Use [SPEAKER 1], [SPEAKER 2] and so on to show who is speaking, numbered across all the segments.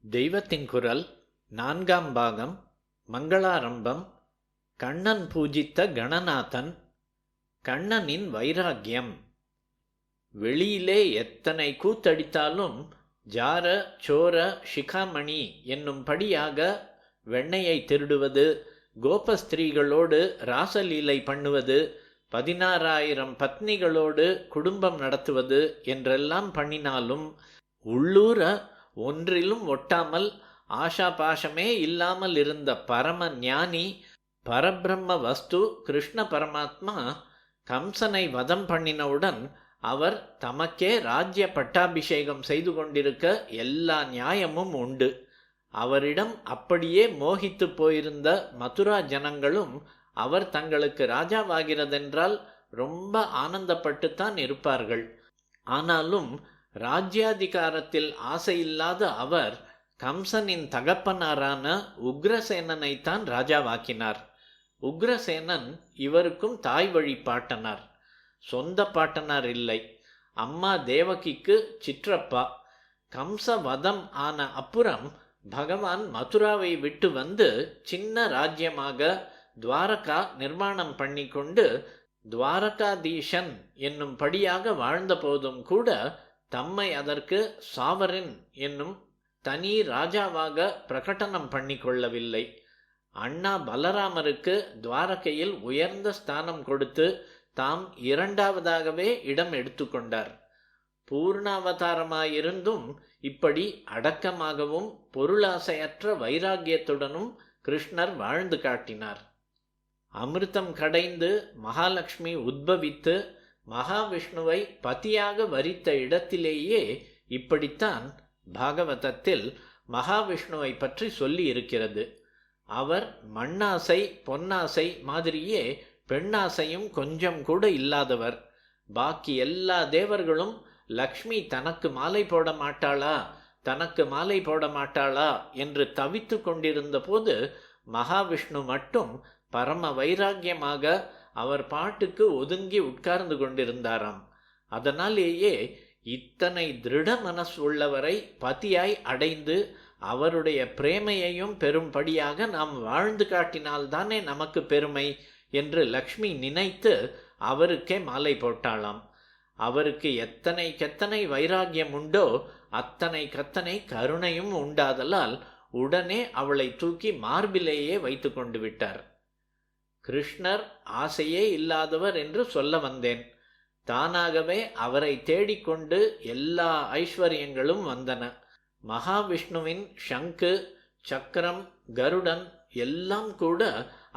[SPEAKER 1] தெய்வத்தின் குரல் நான்காம் பாகம். மங்களாரம்பம். கண்ணன் பூஜித்த கணநாதன். கண்ணனின் வைராக்கியம். வெளியிலே எத்தனை கூத்தடித்தாலும் ஜார சோர சிகாமணி என்னும்படியாக வெண்ணையை திருடுவது, கோபஸ்திரீகளோடு ராசலீலை பண்ணுவது, 16,000 பத்னிகளோடு குடும்பம் நடத்துவது என்றெல்லாம் பண்ணினாலும் உள்ளூர ஒன்றிலும் ஒட்டாமல் ஆஷா பாஷமே இல்லாமல் இருந்த பரம ஞானி பரபிரம்ம வஸ்து கிருஷ்ண பரமாத்மா கம்சனை வதம் பண்ணினவுடன் அவர் தமக்கே ராஜ்ய பட்டாபிஷேகம் செய்து கொண்டிருக்க எல்லா நியாயமும் உண்டு. அவரிடம் அப்படியே மோகித்து போயிருந்த மதுரா ஜனங்களும் அவர் தங்களுக்கு ராஜாவாகிறதென்றால் ரொம்ப ஆனந்தப்பட்டுத்தான் இருப்பார்கள். ஆனாலும் ராஜ்யாதிகாரத்தில் ஆசையில்லாத அவர் கம்சனின் தகப்பனாரான உக்ரசேனனைத்தான் ராஜாவாக்கினார். உக்ரசேனன் இவருக்கும் தாய் வழி பாட்டனார், சொந்த பாட்டனார் இல்லை. அம்மா தேவகிக்கு சிற்றப்பா. கம்ச வதம் ஆன அப்புறம் பகவான் மதுராவை விட்டு வந்து சின்ன ராஜ்யமாக துவாரகா நிர்மாணம் பண்ணி கொண்டு துவாரகாதீஷன் என்னும்படியாக வாழ்ந்த போதும் கூட தம்மை அதற்கு சாவரின் என்னும் தனி ராஜாவாக பிரகடனம் பண்ணி கொள்ளவில்லை. அண்ணா பலராமருக்கு துவாரகையில் உயர்ந்த ஸ்தானம் கொடுத்து தாம் இரண்டாவதாகவே இடம் எடுத்துக்கொண்டார். பூர்ணாவதாரமாயிருந்தும் இப்படி அடக்கமாகவும் பொருளாசையற்ற வைராக்கியத்துடனும் கிருஷ்ணர் வாழ்ந்து காட்டினார். அமிர்தம் கடைந்து மகாலட்சுமி உத்பவித்து மகாவிஷ்ணுவை பதியாக வரித்த இடத்திலேயே இப்படித்தான் பாகவதத்தில் மகாவிஷ்ணுவை பற்றி சொல்லி இருக்கிறது. அவர் மண்ணாசை பொன்னாசை மாதிரியே பெண்ணாசையும் கொஞ்சம் கூட இல்லாதவர். பாக்கி எல்லா தேவர்களும் லக்ஷ்மி தனக்கு மாலை போட மாட்டாளா தனக்கு மாலை போட மாட்டாளா என்று தவித்து கொண்டிருந்த போது மகாவிஷ்ணு மட்டும் பரம வைராக்கியமாக அவர் பாட்டுக்கு ஒதுங்கி உட்கார்ந்து கொண்டிருந்தாராம். அதனாலேயே இத்தனை திருட மனசு உள்ளவரை பதியாய் அடைந்து அவருடைய பிரேமையையும் பெரும்படியாக நாம் வாழ்ந்து காட்டினால்தானே நமக்கு பெருமை என்று லக்ஷ்மி நினைத்து அவருக்கே மாலை போட்டாளாம். அவருக்கு எத்தனை வைராக்கியம் உண்டோ அத்தனை கருணையும் உண்டாதலால் உடனே அவளை தூக்கி மார்பிலேயே வைத்து கொண்டு விட்டார். கிருஷ்ணர் ஆசையே இல்லாதவர் என்று சொல்ல வந்தேன். தானாகவே அவரை தேடிக்கொண்டு எல்லா ஐஸ்வர்யங்களும் வந்தன. மகாவிஷ்ணுவின் சங்கு சக்கரம் கருடன் எல்லாம் கூட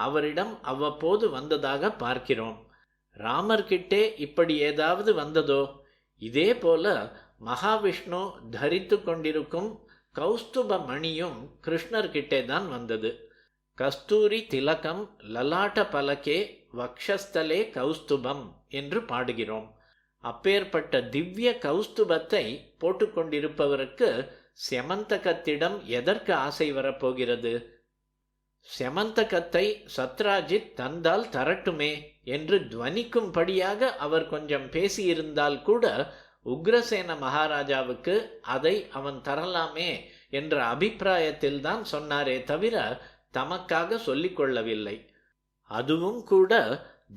[SPEAKER 1] அவரிடம் அவ்வப்போது வந்ததாக பார்க்கிறோம். ராமர்கிட்டே இப்படி ஏதாவது வந்ததோ? இதே போல மகாவிஷ்ணு தரித்து கொண்டிருக்கும் கௌஸ்துப மணியும் கிருஷ்ணர்கிட்டே தான் வந்தது. கஸ்தூரி திலகம் லலாட்ட பலகே வக்ஷஸ்தலே கௌஸ்துபம் என்று பாடுகிறோம். அப்பேற்பட்ட திவ்ய கௌஸ்துபத்தை போட்டுக்கொண்டிருப்பவருக்கு செமந்தகத்திடம் எதற்கு ஆசை வரப்போகிறது? செமந்தகத்தை சத்ராஜித் தந்தால் தரட்டுமே என்று துவனிக்கும்படியாக அவர் கொஞ்சம் பேசியிருந்தால் கூட உக்ரசேன மகாராஜாவுக்கு அதை அவன் தரலாமே என்ற அபிப்பிராயத்தில்தான் சொன்னாரே தவிர தமக்காக சொல்லிக்கொள்ளவில்லை. அதுவும் கூட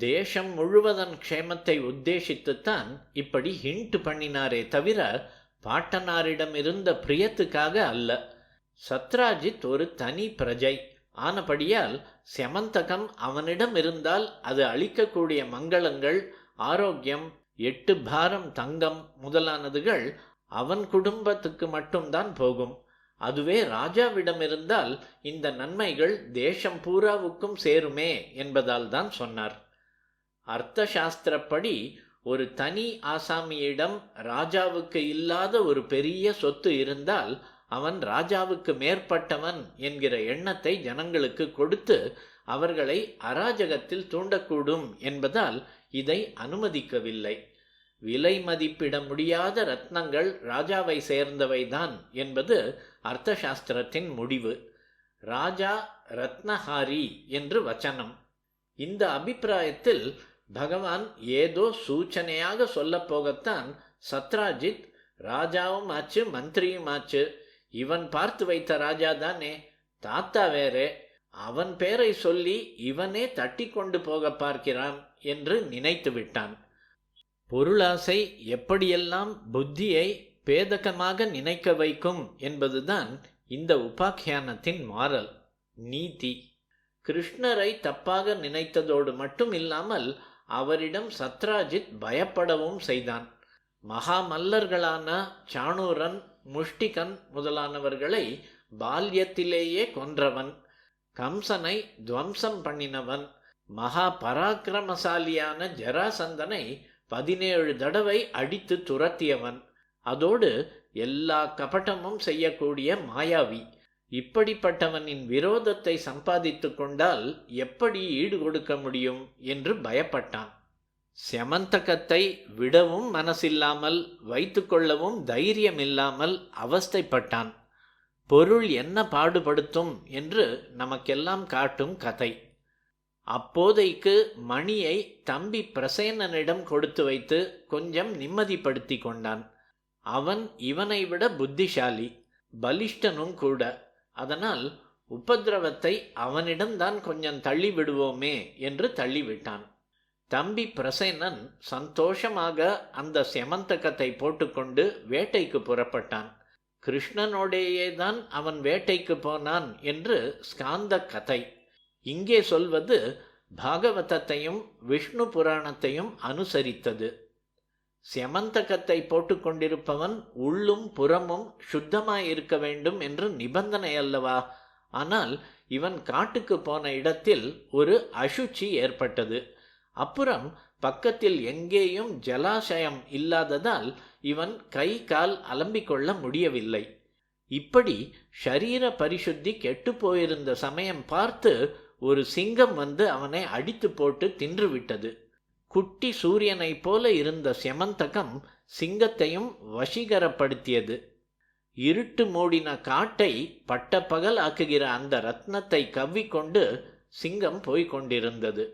[SPEAKER 1] தேசம் முழுவதன் க்ஷேமத்தை உத்தேசித்துத்தான் இப்படி ஹிண்ட் பண்ணினாரே தவிர பாட்டனாரிடம் இருந்த பிரியத்துக்காக அல்ல. சத்ராஜித் ஒரு தனி பிரஜை ஆனபடியால் செமந்தகம் அவனிடம் இருந்தால் அது அளிக்கக்கூடிய மங்களங்கள், ஆரோக்கியம், 8 பாரம் தங்கம் முதலானதுகள் அவன் குடும்பத்துக்கு மட்டும்தான் போகும். அதுவே ராஜாவிடம் இருந்தால் இந்த நன்மைகள் தேசம் பூராவுக்கும் சேருமே என்பதால் தான் சொன்னார். அர்த்த சாஸ்திரப்படி ஒரு தனி ஆசாமியிடம் ராஜாவுக்கு இல்லாத ஒரு பெரிய சொத்து இருந்தால் அவன் ராஜாவுக்கு மேற்பட்டவன் என்கிற எண்ணத்தை ஜனங்களுக்கு கொடுத்து அவர்களை அராஜகத்தில் தூண்டக்கூடும் என்பதால் இதை அனுமதிக்கவில்லை. விலை மதிப்பிட முடியாத ரத்னங்கள் ராஜாவை சேர்ந்தவைதான் என்பது அர்த்த சாஸ்திரத்தின் முடிவு. ராஜா ரத்னஹாரி என்று வச்சனம். இந்த அபிப்பிராயத்தில் பகவான் ஏதோ சூச்சனையாக சொல்லப்போகத்தான் சத்ராஜித் ராஜாவும் ஆச்சு மந்திரியும் ஆச்சு, இவன் பார்த்து வைத்த ராஜா தானே, தாத்தா வேறே, அவன் பேரை சொல்லி இவனே தட்டி கொண்டு போக பார்க்கிறான் என்று நினைத்து விட்டான். பொருளாசை எப்படியெல்லாம் புத்தியை பேதகமாக நினைக்க வைக்கும் என்பதுதான் இந்த உபாக்கியானத்தின் மாறல், நீதி. கிருஷ்ணரை தப்பாக நினைத்ததோடு மட்டும் இல்லாமல் அவரிடம் சத்ராஜித் பயப்படவும் செய்தான். மகா மல்லர்களான சாணூரன், முஷ்டிகன் முதலானவர்களை பால்யத்திலேயே கொன்றவன், கம்சனை துவம்சம் பண்ணினவன், மகா பராக்கிரமசாலியான ஜராசந்தனை 17 தடவை அடித்து துரத்தியவன், அதோடு எல்லா கபட்டமும் செய்யக்கூடிய மாயாவி. இப்படிப்பட்டவனின் விரோதத்தை சம்பாதித்து கொண்டால் எப்படி ஈடு கொடுக்க முடியும் என்று பயப்பட்டான். செமந்தகத்தை விடவும் மனசில்லாமல், வைத்து கொள்ளவும் தைரியம் இல்லாமல் அவஸ்தைப்பட்டான். பொருள் என்ன பாடுபடுத்தும் என்று நமக்கெல்லாம் காட்டும் கதை. அப்போதைக்கு மணியை தம்பி பிரசேனனிடம் கொடுத்து வைத்து கொஞ்சம் நிம்மதிப்படுத்தி கொண்டான். அவன் இவனை விட புத்திசாலி, பலிஷ்டனும் கூட. அதனால் உபதிரவத்தை அவனிடம்தான் கொஞ்சம் தள்ளி விடுவோமே என்று தள்ளிவிட்டான். தம்பி பிரசேனன் சந்தோஷமாக அந்த செமந்தகத்தை போட்டுக்கொண்டு வேட்டைக்கு புறப்பட்டான். கிருஷ்ணனோடேயேதான் அவன் வேட்டைக்கு போனான் என்று ஸ்காந்த கதை. இங்கே சொல்வது பாகவதத்தையும் விஷ்ணு புராணத்தையும் அனுசரித்தது. செமந்தகத்தை போட்டுக்கொண்டிருப்பவன் உள்ளும் புறமும் சுத்தமாயிருக்க வேண்டும் என்று நிபந்தனை அல்லவா? ஆனால் இவன் காட்டுக்கு போன இடத்தில் ஒரு அசுச்சி ஏற்பட்டது. அப்புறம் பக்கத்தில் எங்கேயும் ஜலாசயம் இல்லாததால் இவன் கை கால் அலம்பிக்கொள்ள முடியவில்லை. இப்படி ஷரீர பரிசுத்தி கெட்டு போயிருந்த சமயம் பார்த்து ஒரு சிங்கம் வந்து அவனை அடித்து போட்டு தின்றுவிட்டது. குட்டி சூரியனைப் போல இருந்த செமந்தகம் சிங்கத்தையும் வசீகரப்படுத்தியது. இருட்டு மூடின காட்டை பட்டப்பகல் ஆக்குகிற அந்த ரத்னத்தை கவ்விக்கொண்டு சிங்கம் போய்கொண்டிருந்தது.